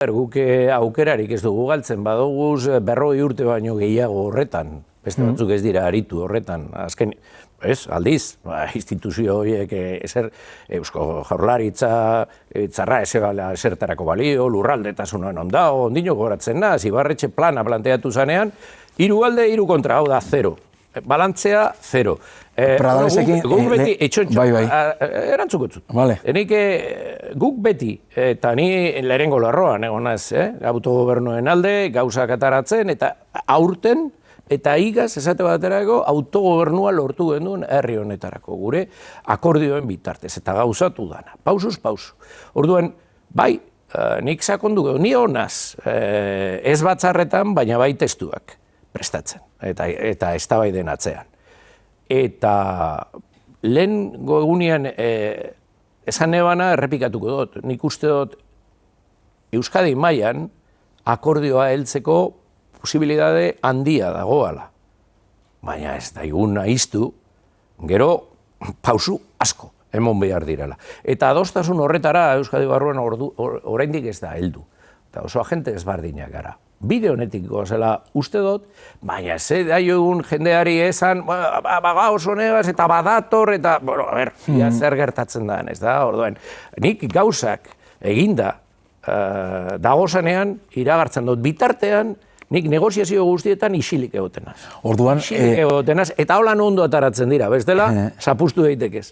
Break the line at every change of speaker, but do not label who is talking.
Guk aukerarik ez dugu galtzen, badoguz 40 urte baino gehiago horretan. Beste batzuk ez dira aritu horretan. Azken, aldiz, instituzio horiek Eusko Jaurlaritza tzarra esertarako balio, lurraldetasunan ondao, ondino goratzen da, Ibarretxe plana planteatu zanean, 3 alde, 3 kontra, hau da, 0. Balantzea, 0. Guk beti, erantzuko zut. Guk beti, eta ni lehenengo larroan egonaz, autogobernuen alde, gauzak ataratzen, eta aurten, eta igaz, esate baterako, autogobernua lortu genuen herri honetarako, gure akordioen bitartez, eta gauzatu dana, pausuz pausu. Orduan, bai, nik sakondu gau, ni honaz, ez batzarretan, baina bai testuak prestatzen, eta eztabaiden atzean. Eta lehen egunean esan nebana errepikatuko dut, nik uste dut Euskadi mailan akordioa heltzeko posibilitate handia dagoala. Baina ez daigun nahiztu, gero pausu asko emon behar direla. Eta adostasun horretara Euskadi barruan oraindik ez da heldu. Eta oso agente ezberdinak gara. Bide honetik gozela uste dut, baina ze daiogun jendeari esan, bagauz honegaz eta badator, eta, zer gertatzen da, ez da, orduan. Nik gauzak eginda dagozanean, iragartzen dut bitartean, nik negoziazio guztietan isilik egotenaz. Isilik egotenaz, eta holan ondo ataratzen dira, bestela, zapustu daitekez.